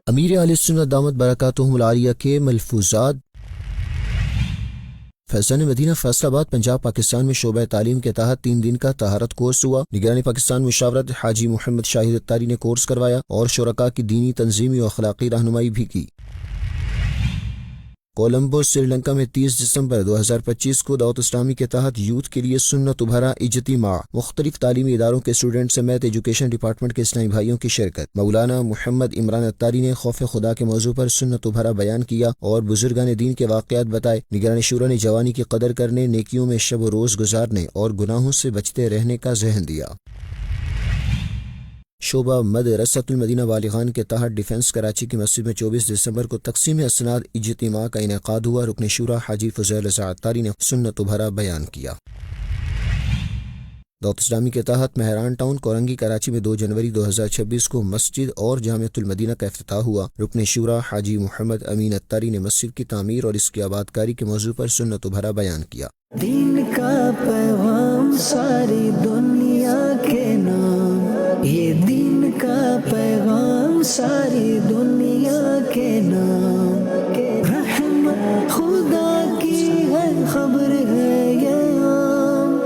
امیر اہل سنت دامت برکاتہم العالیہ کے ملفوظات۔ فیضان مدینہ فیصل آباد پنجاب پاکستان میں شعبہ تعلیم کے تحت 3 دن کا طہارت کورس ہوا۔ نگرانی پاکستان مشاورت حاجی محمد شاہد اتاری نے کورس کروایا اور شرکاء کی دینی، تنظیمی و اخلاقی رہنمائی بھی کی۔ کولمبو سری لنکا میں 30 دسمبر 2025 کو دعوت اسلامی کے تحت یوتھ کے لیے سنت ابھرا اجتماع۔ مختلف تعلیمی اداروں کے اسٹوڈنٹ سمیت ایجوکیشن ڈپارٹمنٹ کے اسلامی بھائیوں کی شرکت۔ مولانا محمد عمران اتاری نے خوف خدا کے موضوع پر سنت ابھرا بیان کیا اور بزرگان دین کے واقعات بتائے۔ نگرانی شورا نے جوانی کی قدر کرنے، نیکیوں میں شب و روز گزارنے اور گناہوں سے بچتے رہنے کا ذہن دیا۔ شعبہ مدرسۃ المدینہ بالغان کے تحت ڈیفنس کراچی کی مسجد میں 24 دسمبر کو تقسیم اسناد اجتماع کا انعقاد ہوا۔ رکن شورا حاجی فضیل رضا اتاری نے سنت ابھرا بیان کیا۔ دعوت اسلامی کے تحت مہران ٹاؤن کورنگی کراچی میں 2 جنوری 2026 کو مسجد اور جامعۃ المدینہ کا افتتاح ہوا۔ رکن شورا حاجی محمد امین اتاری نے مسجد کی تعمیر اور اس کی آبادکاری کے موضوع پر سنت ابھرا بیان کیا۔ دین کا پیغام ساری دنیا کے نام، یہ دین کا پیغام ساری دنیا کے نام، رحمت خدا کی ہے خبر ہے یہ عام،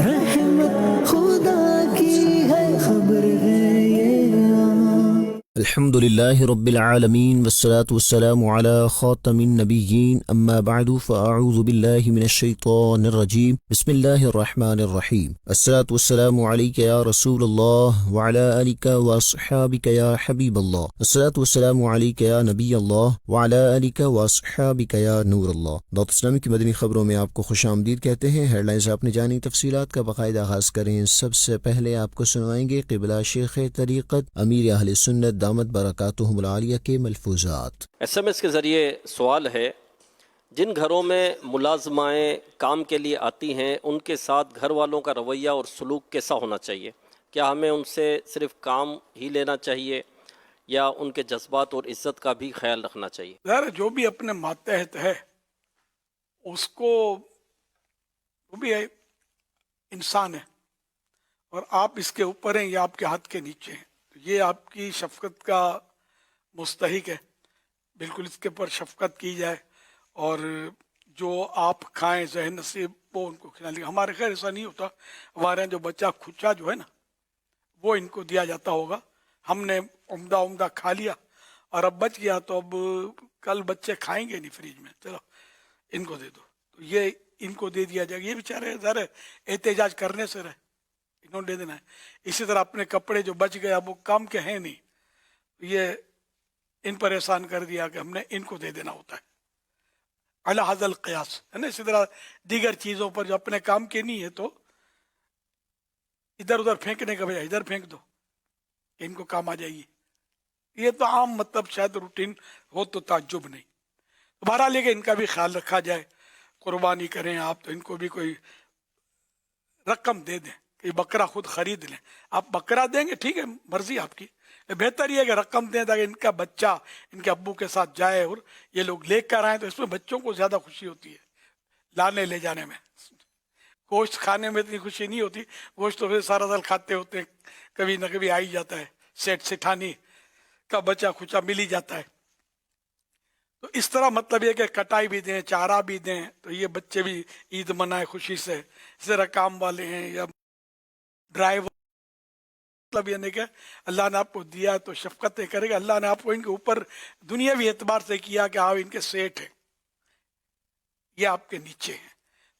رحمت خدا کی ہے خبر ہے یہ عام۔ الحمد للہ رب العالمین والصلاة والسلام علی خاتم النبیین، اما بعد فاعوذ باللہ من الشیطان الرجیم، بسم اللہ الرحمن الرحیم۔ الصلاة والسلام علیک یا رسول اللہ وعلی آلک واصحابک یا حبیب اللہ، الصلاة والسلام علیک یا نبی اللہ وعلی آلک واصحابک یا نور اللہ۔ دعوت اسلامی کی مدنی خبروں میں آپ کو خوش آمدید کہتے ہیں۔ ہیڈ لائنز آپ نے جانی، تفصیلات کا باقاعدہ آغاز کریں۔ سب سے پہلے آپ کو سنوائیں گے قبلہ شیخ طریقت امیر اہل سنت دامت برکاتہم العالیہ کے ملفوظات۔ ایس ایم ایس کے ذریعے سوال ہے، جن گھروں میں ملازمائیں کام کے لیے آتی ہیں ان کے ساتھ گھر والوں کا رویہ اور سلوک کیسا ہونا چاہیے؟ کیا ہمیں ان سے صرف کام ہی لینا چاہیے یا ان کے جذبات اور عزت کا بھی خیال رکھنا چاہیے؟ ظاہر جو بھی اپنے ماتحت ہے اس کو، وہ بھی انسان ہے اور آپ اس کے اوپر ہیں یا آپ کے ہاتھ کے نیچے ہیں، تو یہ آپ کی شفقت کا مستحق ہے۔ بالکل اس کے اوپر شفقت کی جائے اور جو آپ کھائیں ذہن نصیب وہ ان کو کھلا لیں۔ ہمارے خیر ایسا نہیں ہوتا، ہمارے یہاں جو بچہ کھچا جو ہے نا وہ ان کو دیا جاتا ہوگا، ہم نے عمدہ کھا لیا اور اب بچ گیا تو اب کل بچے کھائیں گے نہیں فریج میں، چلو ان کو دے دو، تو یہ ان کو دے دیا جائے گا۔ یہ بیچارے ذرا احتجاج کرنے سے رہے، انہوں نے دے دینا ہے۔ اسی طرح اپنے کپڑے جو بچ گئے اب وہ کام کے ہیں نہیں، یہ ان پر احسان کر دیا کہ ہم نے ان کو دے دینا ہوتا ہے، علی ھذا القیاس ہے نا۔ اسی طرح دیگر چیزوں پر جو اپنے کام کے نہیں ہے تو ادھر ادھر پھینکنے کا بجائے ادھر پھینک دو کہ ان کو کام آ جائے گی۔ یہ تو عام مطلب شاید روٹین ہو تو تعجب نہیں۔ بہرحال یہ کہ ان کا بھی خیال رکھا جائے، قربانی کریں آپ تو ان کو بھی کوئی رقم دے دیں کہ بکرا خود خرید لیں۔ آپ بکرا دیں گے ٹھیک ہے، مرضی آپ کی، بہتر یہ ہے کہ رقم دیں تاکہ ان کا بچہ ان کے ابو کے ساتھ جائے اور یہ لوگ لے کر آئیں، تو اس میں بچوں کو زیادہ خوشی ہوتی ہے لانے لے جانے میں۔ گوشت کھانے میں اتنی خوشی نہیں ہوتی، گوشت تو پھر سارا سال کھاتے ہوتے ہیں، کبھی نہ کبھی آ ہی جاتا ہے، سیٹ سٹھانی کا بچہ کھچا مل ہی جاتا ہے۔ تو اس طرح مطلب یہ کہ کٹائی بھی دیں، چارہ بھی دیں، تو یہ بچے بھی عید منائے خوشی سے۔ اس طرح کام والے ہیں یا ڈرائیور، مطلب یہ نہیں کہ اللہ نے آپ کو دیا تو شفقتیں کرے گا، اللہ نے آپ کو ان کے اوپر دنیاوی اعتبار سے کیا کہ آپ ان کے سیٹ ہیں، یہ آپ کے نیچے ہیں،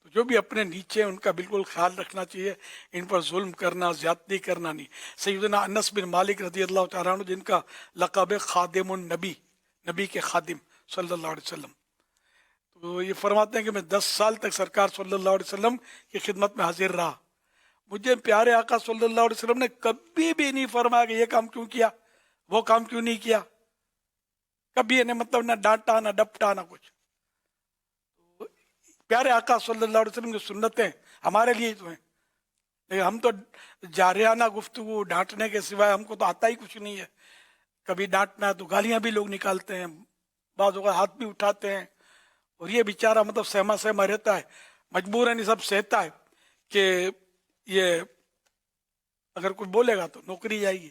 تو جو بھی اپنے نیچے ہیں ان کا بالکل خیال رکھنا چاہیے، ان پر ظلم کرنا، زیادتی کرنا نہیں۔ سیدنا انس بن مالک رضی اللہ تعالیٰ عنہ جن کا لقب ہے خادم النبی، نبی کے خادم صلی اللہ علیہ وسلم، تو یہ فرماتے ہیں کہ میں 10 سال تک سرکار صلی اللہ علیہ وسلم کی خدمت میں حاضر رہا، مجھے پیارے آقا صلی اللہ علیہ وسلم نے کبھی بھی نہیں فرمایا کہ یہ کام کیوں کیا، وہ کام کیوں نہیں کیا، کبھی انہیں مطلب نہ ڈانٹا نہ ڈپٹا نہ کچھ۔ پیارے آقا صلی اللہ علیہ وسلم کی سنتیں ہمارے لیے تو ہیں، لیکن ہم تو جارحانہ گفتگو ڈانٹنے کے سوائے ہم کو تو آتا ہی کچھ نہیں ہے۔ کبھی ڈانٹنا ہے تو گالیاں بھی لوگ نکالتے ہیں، بعض اوقات ہاتھ بھی اٹھاتے ہیں، اور یہ بیچارہ مطلب سہما رہتا ہے، مجبوراً یہ سب سہتا ہے کہ یہ اگر کوئی بولے گا تو نوکری جائے گی،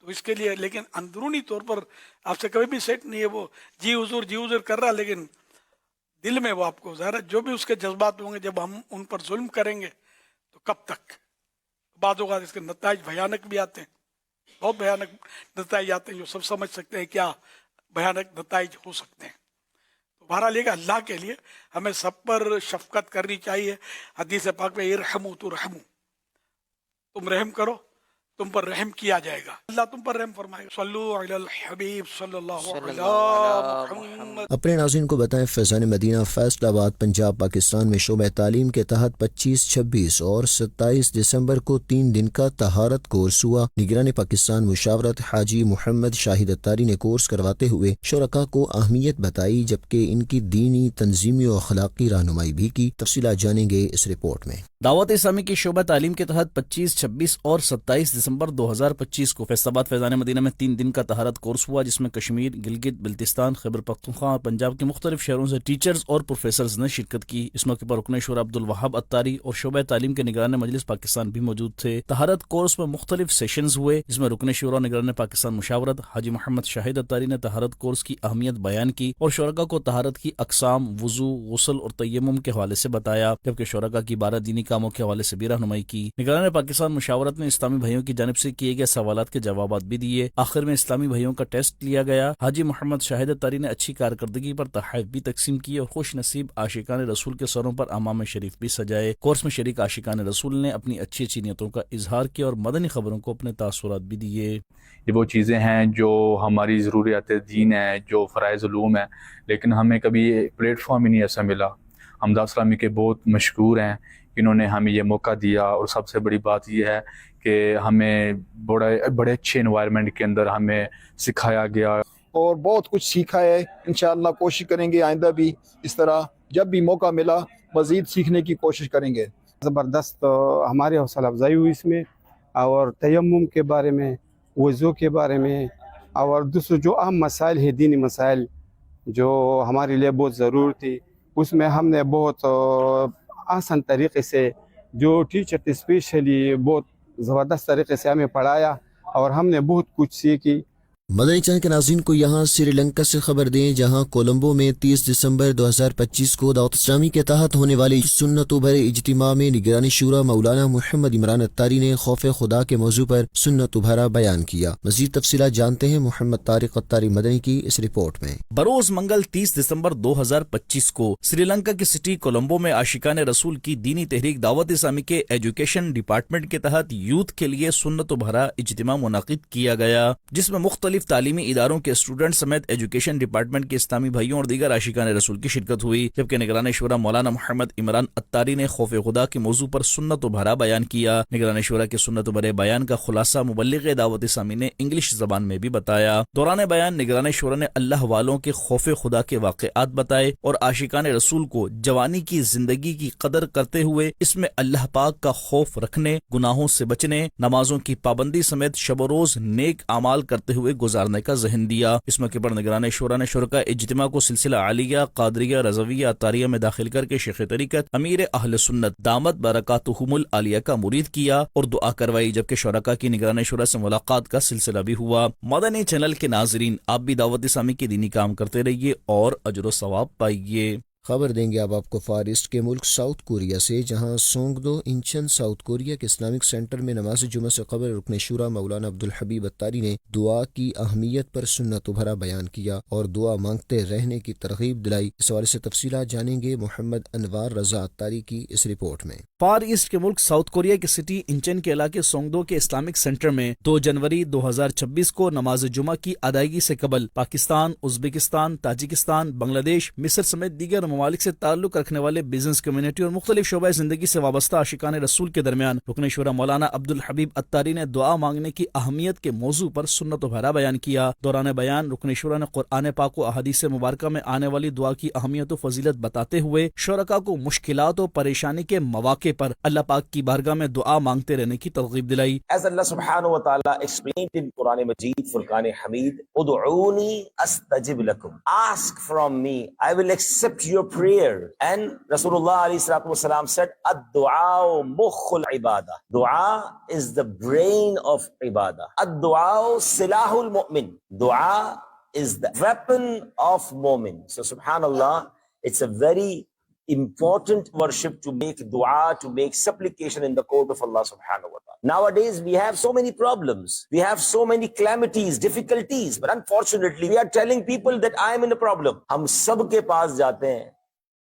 تو اس کے لیے لیکن اندرونی طور پر آپ سے کبھی بھی سیٹ نہیں ہے وہ جی حضور کر رہا، لیکن دل میں وہ آپ کو ظاہر ہے جو بھی اس کے جذبات ہوں گے، جب ہم ان پر ظلم کریں گے تو کب تک؟ بعض اوقات اس کے نتائج بھیانک بھی آتے ہیں، بہت بھیانک نتائج آتے ہیں جو سب سمجھ سکتے ہیں کیا بھیانک نتائج ہو سکتے ہیں۔ تو بہرحال یہ کہ اللہ کے لیے ہمیں سب پر شفقت کرنی چاہیے۔ حدیث پاک میں ارحموا ترحموا، تم رحم کرو تم پر رحم کیا جائے گا، اللہ تم پر رحم فرمائے گا۔ صلو علی الحبیب صلی اللہ علیہ محمد۔ اپنے ناظرین کو بتائیں فیضان مدینہ فیصل آباد پنجاب پاکستان میں شعبہ تعلیم کے تحت 25، 26 اور 27 دسمبر کو 3 دن کا طہارت کورس ہوا۔ نگران پاکستان مشاورت حاجی محمد شاہد اتاری نے کورس کرواتے ہوئے شرکاء کو اہمیت بتائی، جبکہ ان کی دینی، تنظیمی و اخلاقی رہنمائی بھی کی۔ تفصیلات جانیں گے اس رپورٹ میں۔ دعوت اسلامی کی شعبہ تعلیم کے تحت 25، 26 اور 27 دسمبر 2025 کو فیصل آباد فیضان مدینہ میں 3 دن کا طہارت کورس ہوا، جس میں کشمیر، گلگت بلتستان، خیبر پختونخوا اور پنجاب کے مختلف شہروں سے ٹیچرز اور پروفیسرز نے شرکت کی۔ اس موقع پر رکن شورا عبدالوہاب اتاری اور شعبہ تعلیم کے نگران مجلس پاکستان بھی موجود تھے۔ طہارت کورس میں مختلف سیشنز ہوئے، جس میں رکن شورا نگران پاکستان مشاورت حاجی محمد شاہد اتاری نے طہارت کورس کی اہمیت بیان کی اور شرکاء کو طہارت کی اقسام، وضو، غسل اور تیمم کے حوالے سے بتایا، جبکہ شرکاء کی 12 دینی کاموں کے حوالے سے بھی رہنمائی کی۔ نگران پاکستان مشاورت نے اسلامی بھائیوں کی جانب سے کیے گئے سوالات کے جوابات بھی دیے۔ آخر میں اسلامی بھائیوں کا ٹیسٹ لیا گیا۔ حاجی محمد شاہد اتاری نے اچھی کارکردگی پر تحائف بھی تقسیم کیے اور خوش نصیب عاشقان رسول کے سروں پر امام شریف بھی سجائے۔ کورس میں شریک عاشقان رسول نے اپنی اچھی اچھی نیتوں کا اظہار کیا اور مدنی خبروں کو اپنے تاثرات بھی دیے۔ یہ وہ چیزیں ہیں جو ہماری ضروریات دین ہیں، جو فرائض علوم ہیں، لیکن ہمیں کبھی پلیٹ فارم ہی نہیں ایسا ملا۔ حمزہ اسلامی کے بہت مشکور ہیں، انہوں نے ہمیں یہ موقع دیا، اور سب سے بڑی بات یہ ہے کہ ہمیں بڑے اچھے انوائرمنٹ کے اندر ہمیں سکھایا گیا اور بہت کچھ سیکھا ہے۔ انشاءاللہ کوشش کریں گے آئندہ بھی اس طرح جب بھی موقع ملا مزید سیکھنے کی کوشش کریں گے۔ زبردست ہماری حوصلہ افزائی ہوئی اس میں، اور تیمم کے بارے میں، وضو کے بارے میں، اور دوسرے جو اہم مسائل ہیں، دینی مسائل جو ہمارے لیے بہت ضرور تھی، اس میں ہم نے بہت آسان طریقے سے جو ٹیچر اسپیشلی بہت زبردست طریقے سے ہمیں پڑھایا اور ہم نے بہت کچھ سیکھی۔ مدنی چینل کے ناظرین کو یہاں سری لنکا سے خبر دیں، جہاں کولمبو میں 30 دسمبر 2025 کو دعوت اسلامی کے تحت ہونے والے سنت و بھرے اجتماع میں نگران شورا مولانا محمد عمران اتاری نے خوف خدا کے موضوع پر سنت و بھرا بیان کیا۔ مزید تفصیلات جانتے ہیں محمد طارق اتاری مدنی کی اس رپورٹ میں۔ بروز منگل 30 دسمبر 2025 کو سری لنکا کی سٹی کولمبو میں عاشقان رسول کی دینی تحریک دعوت اسلامی کے ایجوکیشن ڈپارٹمنٹ کے تحت یوتھ کے لیے سنت و بھرا اجتماع منعقد کیا گیا، جس میں مختلف تعلیمی اداروں کے اسٹوڈنٹ سمیت ایجوکیشن ڈپارٹمنٹ کے اسلامی بھائیوں اور دیگر عاشقان رسول کی شرکت ہوئی، جبکہ نگران شورا مولانا محمد عمران اتاری نے خوف خدا کے موضوع پر سنت و بھرا بیان کیا۔ نگران شورا کے سنت و بھرے بیان کا خلاصہ مبلغ دعوت اسلامی نے انگلش زبان میں بھی بتایا۔ دوران بیان نگران شورا نے اللہ والوں کے خوف خدا کے واقعات بتائے اور عاشقان رسول کو جوانی کی زندگی کی قدر کرتے ہوئے اس میں اللہ پاک کا خوف رکھنے، گناہوں سے بچنے، نمازوں کی پابندی سمیت شب و روز نیک اعمال کرتے ہوئے گزارنے کا ذہن دیا۔ اس موقع پر نگران شورا نے شرکاء اجتماع کو سلسلہ عالیہ، قادریہ، رضویہ، اتاریہ میں داخل کر کے شیخ طریقت امیر اہل سنت دامت برکاتہم العالیہ کا مرید کیا اور دعا کروائی، جبکہ شرکاء کی نگران شورا سے ملاقات کا سلسلہ بھی ہوا۔ مدنی چینل کے ناظرین، آپ بھی دعوت اسلامی کی دینی کام کرتے رہیے اور اجر و ثواب پائیے۔ خبر دیں گے اب آپ کو فار ایسٹ کے ملک ساؤتھ کوریا سے، جہاں سونگدو انچن ساؤتھ کوریا کے اسلامک سینٹر میں نماز جمعہ سے قبل رکن شورا مولانا عبدالحبیب اتاری نے دعا کی اہمیت پر سنت و بھرا بیان کیا اور دعا مانگتے رہنے کی ترغیب دلائی۔ اس حوالے سے تفصیلات جانیں گے محمد انوار رضا اتاری کی اس رپورٹ میں۔ فار ایسٹ کے ملک ساؤتھ کوریا کی سٹی انچن کے علاقے سونگدو کے اسلامک سینٹر میں 2 جنوری 2026 کو نماز جمعہ کی ادائیگی سے قبل پاکستان، ازبکستان، تاجکستان، بنگلہ دیش، مصر سمیت دیگر ممالک سے تعلق رکھنے والے بزنس کمیونٹی اور مختلف شعبہ زندگی سے وابستہ عاشقان رسول کے درمیان رکن شورا مولانا عبدالحبیب اتاری نے دعا مانگنے کی اہمیت کے موضوع پر سنت و بھرا بیان کیا۔ دوران بیان رکن شورا نے قرآن پاک و احادیث مبارکہ میں آنے والی دعا کی اہمیت و فضیلت بتاتے ہوئے شرکاء کو مشکلات و پریشانی کے مواقع پر اللہ پاک کی بارگاہ میں دعا مانگتے رہنے کی ترغیب دلائی۔ As Allah subhanahu wa ta'ala explained in Quran Majid, Furqan Hamid, Ud'uni astajib lakum. Ask from me, I will accept your your prayer. And Rasulullah ﷺ said, Ad-du'a mukhul ibadah. Dua is the brain of ibadah. Ad-du'a silahul mu'min. Dua is the weapon of mu'min. So subhanallah, it's a very important worship to make dua, to make supplication in the court of Allah subhanahu wa ta'ala. Nowadays, we have so many problems. We have so many calamities, difficulties. But unfortunately, we are telling people that I am in a problem. Hum sab ke paas jate hain.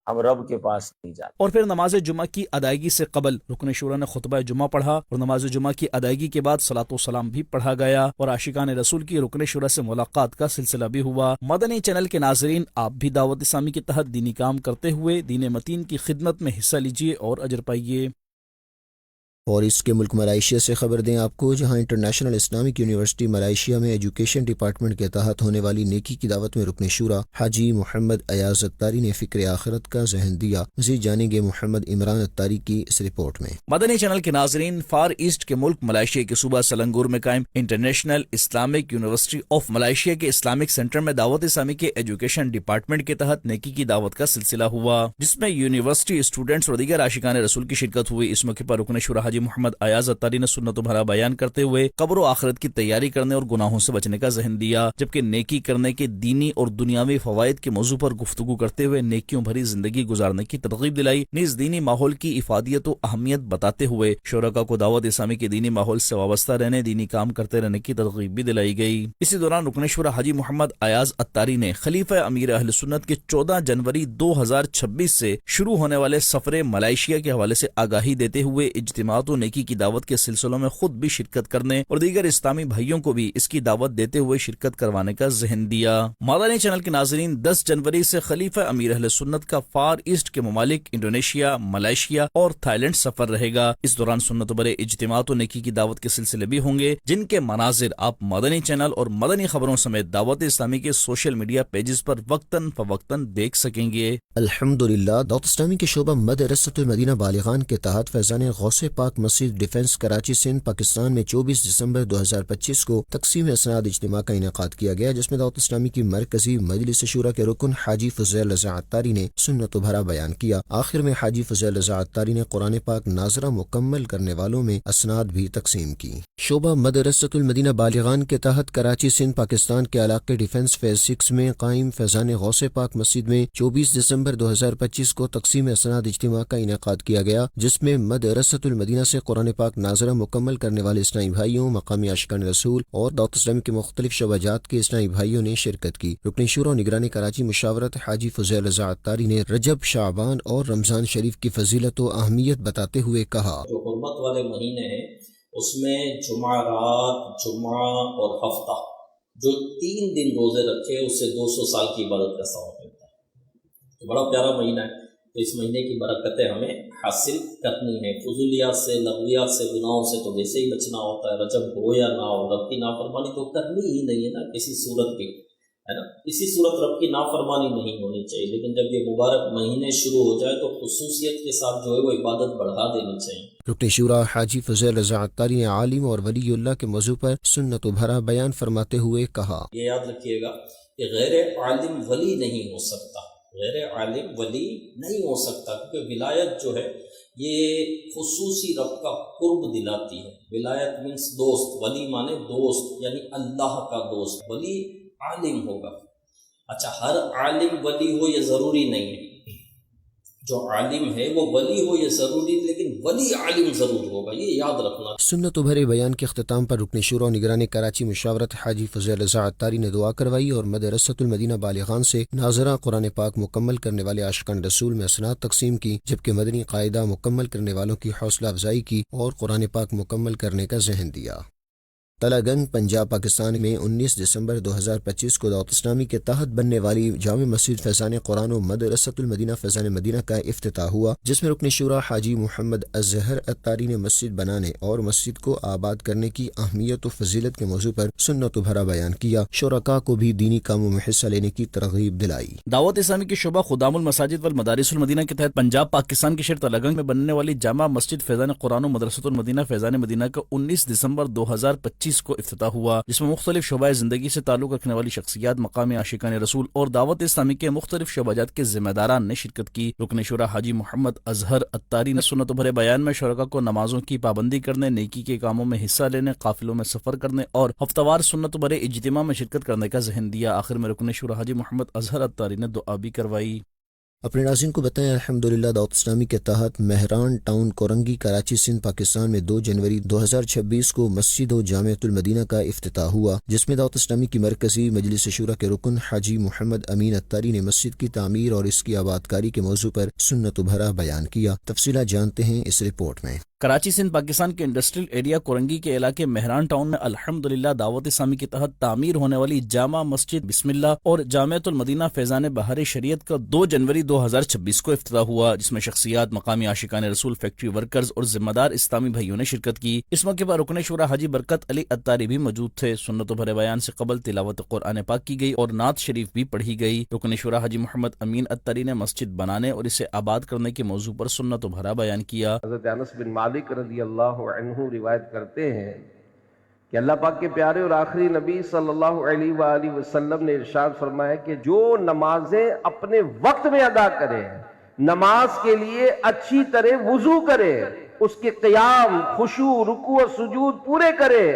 ہم رب کے پاس نہیں جاتے. اور پھر نماز جمعہ کی ادائیگی سے قبل رکن شورا نے خطبہ جمعہ پڑھا اور نماز جمعہ کی ادائیگی کے بعد صلاۃ و سلام بھی پڑھا گیا اور عاشقان رسول کی رکن شورا سے ملاقات کا سلسلہ بھی ہوا. مدنی چینل کے ناظرین، آپ بھی دعوت اسلامی کے تحت دینی کام کرتے ہوئے دین متین کی خدمت میں حصہ لیجیے اور اجر پائیے. اور اس کے ملک ملائیشیا سے خبر دیں آپ کو، جہاں انٹرنیشنل اسلامک یونیورسٹی ملائیشیا میں ایجوکیشن ڈپارٹمنٹ کے تحت ہونے والی نیکی کی دعوت میں رکن شورا حاجی محمد ایاز اتاری نے فکر آخرت کا ذہن دیا. مزید جانیں گے محمد عمران اتاری کی اس رپورٹ میں. مدنی چینل کے ناظرین، فار ایسٹ کے ملک ملائیشیا کے صوبہ سلنگور میں قائم international Islamic university of Malaysia کے اسلامک سینٹر میں دعوت اسلامی کے ایجوکیشن ڈپارٹمنٹ کے تحت نیکی کی دعوت کا سلسلہ ہوا، جس میں یونیورسٹی اسٹوڈنٹس اور دیگر عاشقان رسول کی شرکت ہوئی. اس موقع پر رکن شورا حاجی محمد ایاز اتاری نے سنت و بھرا بیان کرتے ہوئے قبر و آخرت کی تیاری کرنے اور گناہوں سے بچنے کا ذہن دیا، جبکہ نیکی کرنے کے دینی اور دنیاوی فوائد کے موضوع پر گفتگو کرتے ہوئے نیکیوں بھری زندگی گزارنے کی ترغیب دلائی. نیز دینی ماحول کی افادیت و اہمیت بتاتے ہوئے شرکاء کو دعوت اسلامی کے دینی ماحول سے وابستہ رہنے، دینی کام کرتے رہنے کی ترغیب بھی دلائی گئی. اسی دوران رکن شورا حاجی محمد ایاز اتاری نے خلیفہ امیر اہل سنت کے 14 جنوری 2026 سے شروع ہونے والے سفر ملائیشیا کے حوالے سے آگاہی دیتے ہوئے اجتماعات و نیکی کی دعوت کے سلسلوں میں خود بھی شرکت کرنے اور دیگر اسلامی بھائیوں کو بھی اس کی دعوت دیتے ہوئے شرکت کروانے کا ذہن دیا. مدنی چینل کے ناظرین، 10 جنوری سے خلیفہ امیر اہل سنت کا فار ایسٹ کے ممالک انڈونیشیا، ملائیشیا اور تھائی لینڈ سفر رہے گا. اس دوران سنت و برے اجتماعات و نیکی کی دعوت کے سلسلے بھی ہوں گے، جن کے مناظر آپ مدنی چینل اور مدنی خبروں سمیت دعوت اسلامی کے سوشل میڈیا پیجز پر وقتاً فوقتاً دیکھ سکیں گے. الحمدللہ، دعوت اسلامی کے شعبہ مدرسۃ المدینہ بالغان کے تحت فیضان غوث پاک مسجد ڈیفنس کراچی سندھ پاکستان میں 24 دسمبر 2025 کو تقسیم اسناد اجتماع کا انعقاد کیا گیا، جس میں دعوت اسلامی کی مرکزی مجلس شورا کے رکن حاجی فضیل رضا عطاری نے سنت و بھرا بیان کیا. آخر میں حاجی فضیل رضا عطاری نے قرآن پاک ناظرہ مکمل کرنے والوں میں اسناد بھی تقسیم کی. شعبہ مدرسۃ المدینہ بالغان کے تحت کراچی سندھ پاکستان کے علاقے ڈیفنس فیز 6 میں قائم فیضان غوث پاک مسجد میں 24 دسمبر 2025 کو تقسیم اسناد اجتماع کا انعقاد کیا گیا، جس میں مدرسۃ المدینہ سے قرآن پاک ناظرہ مکمل کرنے والے اسلامی بھائیوں، مقامی عاشقان رسول اور دعوت اسلامی کے مختلف شعبات کے اسلامی بھائیوں نے شرکت کی. رکن شورا نگران کراچی مشاورت حاجی فضیل رضا عطاری نے رجب، شعبان اور رمضان شریف کی فضیلت و اہمیت بتاتے ہوئے کہا، جو حرمت والے مہینے ہیں اس میں جمعرات، جمعہ اور ہفتہ جو 3 دن روزے رکھے اس سے 200 سال کی عبادت کا ثواب ملتا ہے. تو بڑا پیارا مہینہ ہے، تو اس مہینے کی برکتیں ہمیں حاصل کرنی ہے. فضولیات سے، لغویات سے، گناہوں سے تو ویسے ہی بچنا ہوتا ہے. رجب ہو یا نہ ہو، رب کی نافرمانی تو کرنی ہی نہیں ہے نا کسی صورت کی، ہے نا. کسی صورت رب کی نافرمانی نہیں ہونی چاہیے. لیکن جب یہ مبارک مہینے شروع ہو جائے تو خصوصیت کے ساتھ جو ہے وہ عبادت بڑھا دینی چاہیے. رکن شورا حاجی فضیل رضا عطاری نے عالم اور ولی اللہ کے موضوع پر سنت و بھرا بیان فرماتے ہوئے کہا، یہ یاد رکھیے گا کہ غیر عالم ولی نہیں ہو سکتا، غیر عالم ولی نہیں ہو سکتا، کیونکہ ولایت جو ہے یہ خصوصی رب کا قرب دلاتی ہے. ولایت مینس دوست، ولی مانے دوست، یعنی اللہ کا دوست. ولی عالم ہوگا. اچھا، ہر عالم ولی ہو یہ ضروری نہیں ہے. جو عالم ہے وہ ولی ہو یہ ضروری، لیکن ولی عالم ضرور ہوگا، یہ یاد رکھنا. سنت و بھرے بیان کے اختتام پر رکن شورا نگران کراچی مشاورت حاجی فضیل رضا عطاری نے دعا کروائی اور مدرسۃ المدینہ بالغان سے ناظرہ قرآن پاک مکمل کرنے والے عاشقان رسول میں اسناد تقسیم کی، جبکہ مدنی قاعدہ مکمل کرنے والوں کی حوصلہ افزائی کی اور قرآن پاک مکمل کرنے کا ذہن دیا. تلاگنگ پنجاب پاکستان میں 19 دسمبر 2025 کو دعوت اسلامی کے تحت بننے والی جامع مسجد فیضان قرآن و مدرسۃ المدینہ فیضان مدینہ کا افتتاح ہوا، جس میں رکن شورا حاجی محمد اظہر عطاری نے مسجد بنانے اور مسجد کو آباد کرنے کی اہمیت و فضیلت کے موضوع پر سنت و بھرا بیان کیا. شرکاء کو بھی دینی کاموں میں حصہ لینے کی ترغیب دلائی. دعوت اسلامی کے شعبہ خدام المساجد والمدارس المدینہ کے تحت پنجاب پاکستان کے شہر تلاگنگ میں بننے والی جامع مسجد فیضان قرآن و مدرسۃ المدینہ فیضان مدینہ کا 19 دسمبر 2025 2025 کو افتتاح ہوا، جس میں مختلف شعبۂ زندگی سے تعلق رکھنے والی شخصیات، مقامی عاشقان رسول اور دعوت اسلامی کے مختلف شعبہ جات کے ذمہ داران نے شرکت کی۔ رکن شورا حاجی محمد اظہر اتاری نے سنت بھرے بیان میں شرکاء کو نمازوں کی پابندی کرنے، نیکی کے کاموں میں حصہ لینے، قافلوں میں سفر کرنے اور ہفتہ وار سنت بھرے اجتماع میں شرکت کرنے کا ذہن دیا۔ آخر میں رکن شورا حاجی محمد اظہر اتاری نے دعا بھی کروائی۔ اپنے ناظرین کو بتائیں الحمدللہ دعوت اسلامی کے تحت مہران ٹاؤن کورنگی کراچی سندھ پاکستان میں 2 جنوری 2026 کو مسجد و جامعۃ المدینہ کا افتتاح ہوا، جس میں دعوت اسلامی کی مرکزی مجلس شورا کے رکن حاجی محمد امین اتاری نے مسجد کی تعمیر اور اس کی آبادکاری کے موضوع پر سنت بھرا بیان کیا۔ تفصیلات جانتے ہیں اس رپورٹ میں۔ کراچی سندھ پاکستان کے انڈسٹریل ایریا کورنگی کے علاقے مہران ٹاؤن میں الحمدللہ دعوت اسلامی کے تحت تعمیر ہونے والی جامع مسجد بسم اللہ اور جامعۃ المدینہ فیضان بہار شریعت کا 2 جنوری 2026 کو افتتاح ہوا، جس میں شخصیات، مقامی عاشقان رسول، فیکٹری ورکرز اور ذمہ دار اسلامی بھائیوں نے شرکت کی۔ اس موقع پر رکن شورا حاجی برکت علی اتاری بھی موجود تھے۔ سنت بھرے بیان سے قبل تلاوت قرآن پاک کی گئی اور نعت شریف بھی پڑھی گئی۔ رکن شورا حاجی محمد امین اتاری نے مسجد بنانے اور اسے آباد کرنے کے موضوع پر سنت بھرا بیان کیا۔ حضرت انس بن مالک رضی اللہ عنہ روایت کرتے ہیں کہ اللہ پاک کے پیارے اور آخری نبی صلی اللہ علیہ وآلہ وسلم نے ارشاد فرمایا کہ جو نمازیں اپنے وقت میں ادا کرے، نماز کے لیے اچھی طرح وضو کرے، اس کے قیام، خشوع، رکوع و سجود پورے کرے،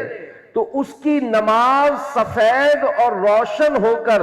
تو اس کی نماز سفید اور روشن ہو کر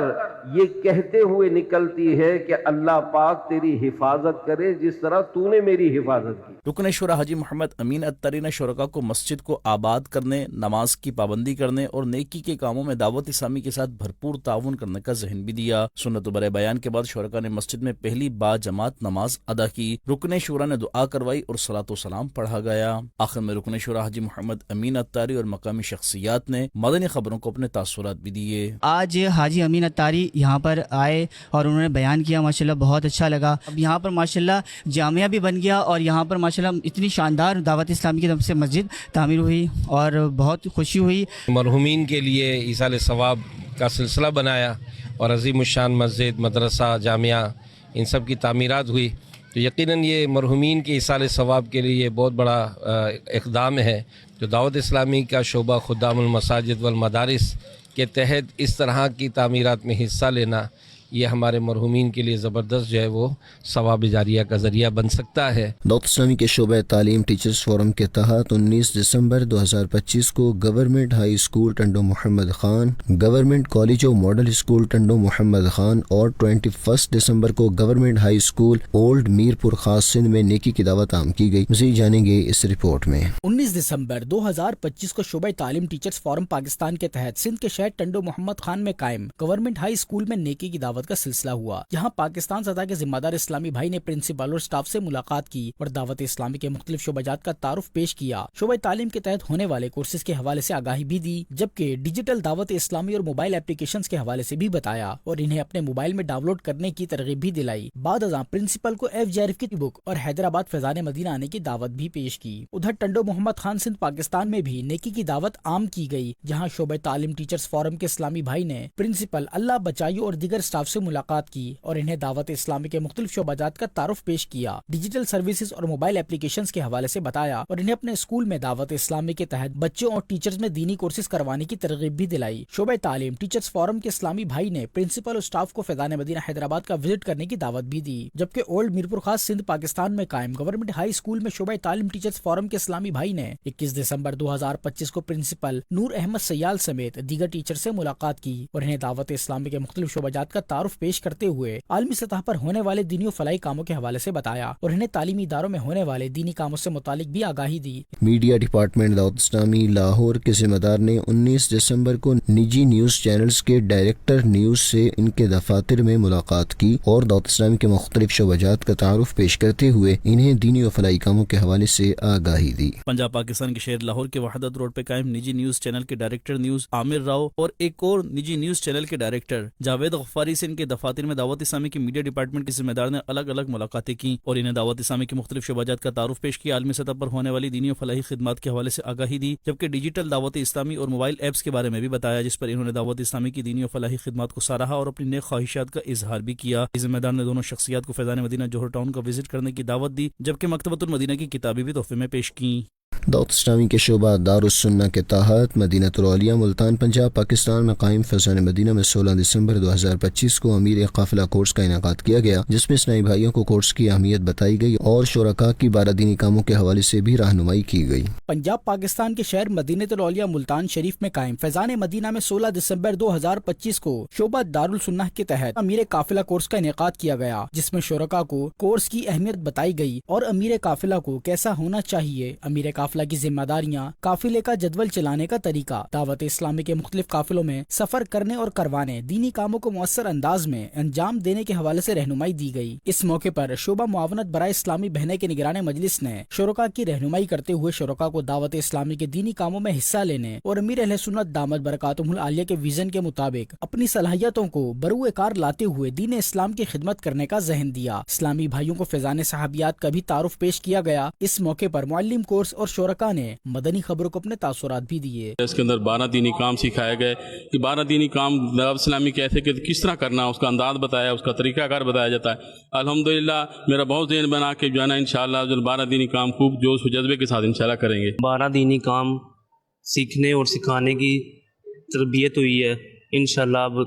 یہ کہتے ہوئے نکلتی ہے کہ اللہ پاک تیری حفاظت کرے جس طرح تو نے میری حفاظت کی۔ رکن شورا حاجی محمد امین اتاری نے شرکاء کو مسجد کو آباد کرنے، نماز کی پابندی کرنے اور نیکی کے کاموں میں دعوت اسلامی کے ساتھ بھرپور تعاون کرنے کا ذہن بھی دیا۔ سنت برے بیان کے بعد شرکاء نے مسجد میں پہلی با جماعت نماز ادا کی۔ رکن شورا نے دعا کروائی اور صلاۃ و سلام پڑھا گیا۔ آخر میں رکن شورا حاجی محمد امین اتاری اور مقامی شخصیات نے مدنی خبروں کو اپنے تاثرات بھی دیے۔ آج حاجی امین اتاری یہاں پر آئے اور انہوں نے بیان کیا، ماشاءاللہ بہت اچھا لگا۔ اب یہاں پر ماشاءاللہ جامعہ بھی بن گیا اور یہاں پر ماشاءاللہ اتنی شاندار دعوت اسلامی کی طرف سے مسجد تعمیر ہوئی اور بہت خوشی ہوئی۔ مرحومین کے لیے ایصال ثواب کا سلسلہ بنایا اور عظیم الشان مسجد، مدرسہ، جامعہ ان سب کی تعمیرات ہوئی، تو یقیناً یہ مرحومین کے ایصال ثواب کے لیے بہت بڑا اقدام ہے۔ جو دعوت اسلامی کا شعبہ خدام المساجد والمدارس کے تحت اس طرح کی تعمیرات میں حصہ لینا، یہ ہمارے مرحومین کے لیے زبردست جو ہے وہ ثواب جاریہ کا ذریعہ بن سکتا ہے۔ دعوت اسلامی کے شعبہ تعلیم ٹیچرز فورم کے تحت 19 دسمبر 2025 کو government high school Tando Muhammad Khan, government college و ماڈل اسکول ٹنڈو محمد خان اور 21 دسمبر کو government high school old Mirpur خاص سندھ میں نیکی کی دعوت عام کی گئی۔ مزید جانیں گے اس رپورٹ میں۔ 19 دسمبر 2025 کو شعبہ تعلیم ٹیچرز فورم پاکستان کے تحت سندھ کے شہر ٹنڈو محمد خان میں قائم گورنمنٹ ہائی اسکول میں نیکی کی دعوت کا سلسلہ ہوا۔ یہاں پاکستان سطح کے ذمہ دار اسلامی بھائی نے پرنسپل اور سٹاف سے ملاقات کی اور دعوت اسلامی کے مختلف شعبہ جات کا تعارف پیش کیا۔ شعبہ تعلیم کے تحت ہونے والے کورسز کے حوالے سے آگاہی بھی دی، جبکہ ڈیجیٹل دعوت اسلامی اور موبائل اپلیکیشنز کے حوالے سے بھی بتایا اور انہیں اپنے موبائل میں ڈاؤن لوڈ کرنے کی ترغیب بھی دلائی۔ بعد ازاں پرنسپل کو FJRF کی بک اور حیدرآباد فیضان مدینہ آنے کی دعوت بھی پیش کی۔ ادھر ٹنڈو محمد خان سندھ پاکستان میں بھی نیکی کی دعوت عام کی گئی، جہاں شعبہ تعلیم ٹیچرز فورم کے اسلامی بھائی نے پرنسپل اللہ بچائیو اور دیگر سٹاف سے ملاقات کی اور انہیں دعوت اسلامی کے مختلف شعبہ جات کا تعارف پیش کیا، ڈیجیٹل سروسز اور موبائل اپلیکیشنز کے حوالے سے بتایا اور انہیں اپنے اسکول میں دعوت اسلامی کے تحت بچوں اور ٹیچرز میں دینی کورسز کروانے کی ترغیب بھی دلائی۔ شعبہ تعلیم ٹیچرز فورم کے اسلامی بھائی نے پرنسپل اور سٹاف کو فیضان مدینہ حیدرآباد کا وزٹ کرنے کی دعوت بھی دی، جبکہ اولڈ میرپور خاص سندھ پاکستان میں قائم گورنمنٹ ہائی اسکول میں شعبہ تعلیم ٹیچرز فورم کے اسلامی بھائی نے 21 دسمبر 2025 کو پرنسپل نور احمد سیال سمیت دیگر ٹیچر سے ملاقات کی اور انہیں دعوت اسلامی کے مختلف شعبہ جات کا تعارف پیش کرتے ہوئے عالمی سطح پر ہونے والے دینی و فلاحی کاموں کے حوالے سے بتایا اور انہیں تعلیمی اداروں میں ہونے والے دینی کاموں سے متعلق بھی آگاہی دی۔ میڈیا ڈپارٹمنٹ دعوت اسلامی لاہور کے ذمہ دار نے 19 دسمبر کو نجی نیوز چینلز کے ڈائریکٹر نیوز سے ان کے دفاتر میں ملاقات کی اور دعوت اسلامی کے مختلف شعبہ جات کا تعارف پیش کرتے ہوئے انہیں دینی و فلاحی کاموں کے حوالے سے آگاہی دی۔ پنجاب پاکستان کے شہر لاہور کے وحدت روڈ پہ قائم نجی نیوز چینل کے ڈائریکٹر نیوز عامر راؤ اور ایک اور نجی نیوز چینل کے ڈائریکٹر جاوید غفاری سے ان کے دفاتر میں دعوت اسلامی کی میڈیا ڈپارٹمنٹ کے ذمہ دار نے الگ الگ ملاقاتیں کی اور انہیں دعوت اسلامی کے مختلف شعبہ جات کا تعارف پیش کیا، عالمی سطح پر ہونے والی دینی و فلاحی خدمات کے حوالے سے آگاہی دی، جبکہ ڈیجیٹل دعوت اسلامی اور موبائل ایپس کے بارے میں بھی بتایا، جس پر انہوں نے دعوت اسلامی کی دینی و فلاحی خدمات کو سراہا اور اپنی نیک خواہشات کا اظہار بھی کیا۔ ذمہ دار نے دونوں شخصیات کو فیضان مدینہ جوہر ٹاؤن کا وزٹ کرنے کی دعوت دی، جبکہ مکتبۃ المدینہ کی کتابیں بھی تحفے میں پیش کی۔ دعوت اسلامی کے شعبہ دارالسنہ کے تحت مدینہ الاولیاء ملتان پنجاب پاکستان میں قائم فیضان مدینہ میں 16 دسمبر 2025 کو امیر قافلہ کورس کا انعقاد کیا گیا، جس میں اسلامی بھائیوں کو کورس کی اہمیت بتائی گئی اور شرکاء کی 12 دینی کاموں کے حوالے سے بھی رہنمائی کی گئی۔ پنجاب پاکستان کے شہر مدینہ الاولیاء ملتان شریف میں قائم فیضان مدینہ میں 16 دسمبر 2025 کو شعبہ دارالسنہ کے تحت امیر قافلہ کورس کا انعقاد کیا گیا، جس میں شرکاء کو کورس کی اہمیت بتائی گئی اور امیر قافلہ کو کیسا ہونا چاہیے، امیر قافلہ کی ذمہ داریاں، قافلے کا جدول چلانے کا طریقہ، دعوت اسلامی کے مختلف قافلوں میں سفر کرنے اور کروانے، دینی کاموں کو مؤثر انداز میں انجام دینے کے حوالے سے رہنمائی دی گئی۔ اس موقع پر شعبہ معاونت برائے اسلامی بہنیں کے نگران مجلس نے شرکاء کی رہنمائی کرتے ہوئے شرکاء کو دعوت اسلامی کے دینی کاموں میں حصہ لینے اور امیر اہل سنت دامت برکاتہم العالیہ کے ویژن کے مطابق اپنی صلاحیتوں کو بروئے کار لاتے ہوئے دین اسلام کی خدمت کرنے کا ذہن دیا۔ اسلامی بھائیوں کو فیضان صحابیات کا بھی تعارف پیش کیا گیا۔ اس موقع پر معلم کورس اور شرکاء نے مدنی خبروں کو اپنے تاثرات بھی دیے۔ اس کے اندر 12 دینی کام سکھائے گئے کہ 12 دینی کام دعوت اسلامی کیسے کہ کس طرح کرنا، اس کا انداز بتایا، اس کا طریقہ کار بتایا جاتا ہے۔ الحمدللہ میرا بہت ذہن بنا کہ جو ہے نا انشاءاللہ 12 دینی کام خوب جوش و جذبے کے ساتھ انشاءاللہ کریں گے۔ 12 دینی کام سیکھنے اور سکھانے کی تربیت ہوئی ہے، انشاءاللہ اب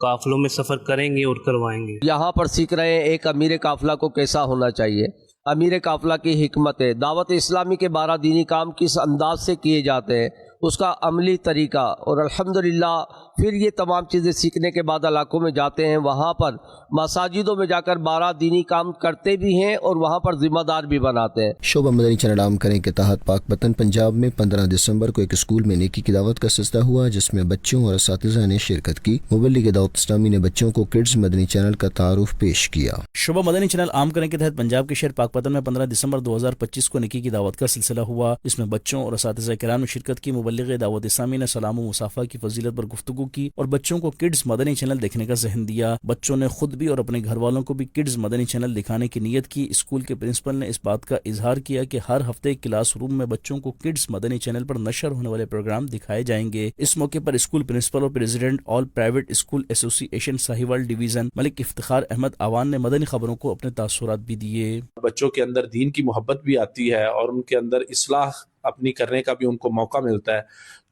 قافلوں میں سفر کریں گے اور کروائیں گے۔ یہاں پر سیکھ رہے ہیں ایک امیر قافلہ کو کیسا ہونا چاہیے، امیر قافلہ کی حکمت ہے، دعوت اسلامی کے 12 دینی کام کس انداز سے کیے جاتے ہیں، اس کا عملی طریقہ، اور الحمدللہ پھر یہ تمام چیزیں سیکھنے کے بعد علاقوں میں جاتے ہیں، وہاں پر مساجدوں میں جا کر 12 دینی کام کرتے بھی ہیں اور وہاں پر ذمہ دار بھی بناتے ہیں۔ شعبہ مدنی چینل عام کریں کے تحت پاک وطن پنجاب میں 15 دسمبر کو ایک اسکول میں نیکی کی دعوت کا سلسلہ ہوا، جس میں بچوں اور اساتذہ نے شرکت کی۔ مبلغ دعوت اسلامی نے بچوں کو کڈز مدنی چینل کا تعارف پیش کیا۔ شعبہ مدنی چینل عام کریں کے تحت پنجاب کے شہر پاک وطن میں 15 دسمبر 2025 کو نیکی کی دعوت کا سلسلہ ہوا، جس میں بچوں اور اساتذہ کرام نے شرکت کی۔ مبلغ دعوت اسلامی نے سلام و مصافحہ کی فضیلت پر گفتگو کی اور بچوں کو کڈز مدنی چینل دیکھنے کا ذہن دیا۔ بچوں نے خود بھی اور اپنے گھر والوں کو بھی کڈز مدنی چینل دکھانے کی نیت کی۔ اسکول کے پرنسپل نے اس بات کا اظہار کیا کہ ہر ہفتے کلاس روم میں بچوں کو کڈز مدنی چینل پر نشر ہونے والے پروگرام دکھائے جائیں گے۔ اس موقع پر اسکول پرنسپل اور پریزیڈنٹ آل پرائیویٹ اسکول ایسوسی ایشن ساہیوال ڈویژن ملک افتخار احمد آوان نے مدنی خبروں کو اپنے تاثرات بھی دیے۔ بچوں کے اندر دین کی محبت بھی آتی ہے اور ان کے اندر اصلاح اپنی کرنے کا بھی ان کو موقع ملتا ہے۔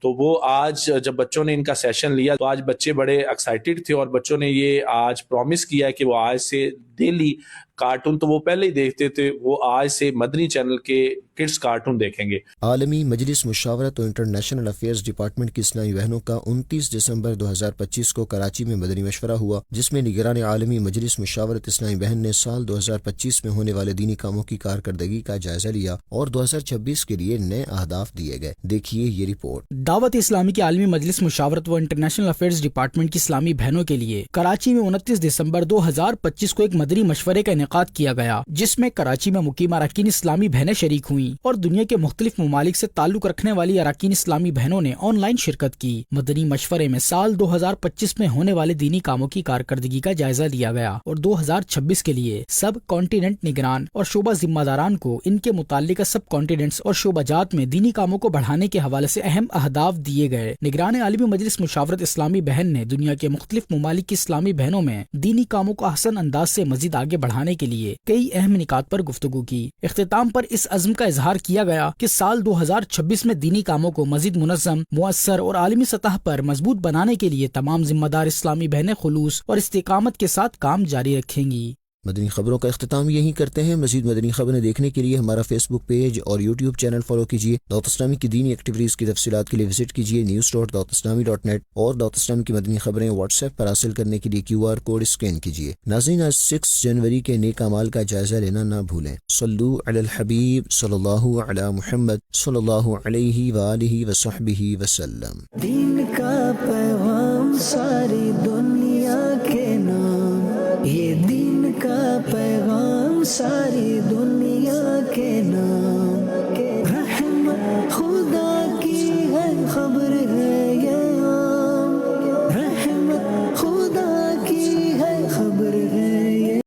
تو وہ آج جب بچوں نے ان کا سیشن لیا تو آج بچے بڑے ایکسائٹیڈ تھے اور بچوں نے یہ آج پرومس کیا ہے کہ وہ آج سے ڈیلی کارٹون تو وہ پہلے ہی دیکھتے تھے، وہ آج سے مدنی چینل کے کڈز کارٹون دیکھیں گے۔ عالمی مجلس مشاورت اور انٹرنیشنل افیئرز ڈپارٹمنٹ کی اسلامی بہنوں کا 29 دسمبر 2025 کو کراچی میں مدنی مشورہ ہوا، جس میں نگران عالمی مجلس مشاورت اسلامی بہن نے سال 2025 میں ہونے والے دینی کاموں کی کارکردگی کا جائزہ لیا اور 2026 کے لیے نئے اہداف دیے گئے۔ دیکھیے یہ رپورٹ۔ دعوت اسلامی کی عالمی مجلس مشاورت و انٹرنیشنل افیئرز ڈپارٹمنٹ کی اسلامی بہنوں کے لیے کراچی میں 29 دسمبر 2025 کو ایک مدنی مشورے کا انعقاد کیا گیا، جس میں کراچی میں مقیم اراکین اسلامی بہنیں شریک ہوئیں اور دنیا کے مختلف ممالک سے تعلق رکھنے والی اراکین اسلامی بہنوں نے آن لائن شرکت کی۔ مدنی مشورے میں سال 2025 میں ہونے والے دینی کاموں کی کارکردگی کا جائزہ لیا گیا اور 2026 کے لیے سب کانٹیننٹ نگران اور شعبہ ذمہ داران کو ان کے متعلقہ سب کانٹیننٹس اور شعبہ جات میں دینی کاموں کو بڑھانے کے حوالے سے اہم اہداف دیے گئے۔ نگران عالمی مجلس مشاورت اسلامی بہن نے دنیا کے مختلف ممالک کی اسلامی بہنوں میں دینی کاموں کو احسن انداز سے مزید آگے بڑھانے کے لیے کئی اہم نکات پر گفتگو کی۔ اختتام پر اس عزم کا اظہار کیا گیا کہ سال 2026 میں دینی کاموں کو مزید منظم، مؤثر اور عالمی سطح پر مضبوط بنانے کے لیے تمام ذمہ دار اسلامی بہنیں خلوص اور استقامت کے ساتھ کام جاری رکھیں گی۔ مدنی خبروں کا اختتام یہی کرتے ہیں۔ مزید مدنی خبریں دیکھنے کے لیے ہمارا فیس بک پیج اور یوٹیوب چینل فالو کیجیے۔ دعوت اسلامی کی دینی ایکٹیویٹیز کی تفصیلات کے لیے وزٹ کیجیے news.dawatislami.net اور دعوت اسلامی کی مدنی خبریں واٹس ایپ پر حاصل کرنے کے لیے QR کوڈ اسکین کیجیے۔ ناظرین، آج 6 جنوری کے نیک اعمال کا جائزہ لینا نہ بھولیں۔ صلو علی الحبیب صلی اللہ علی محمد صلی اللہ علیہ وآلہ وصحبہ وسلم۔ دین کا پیغام ساری دنیا کے نام، یہ دین کا پیغام ساری دنیا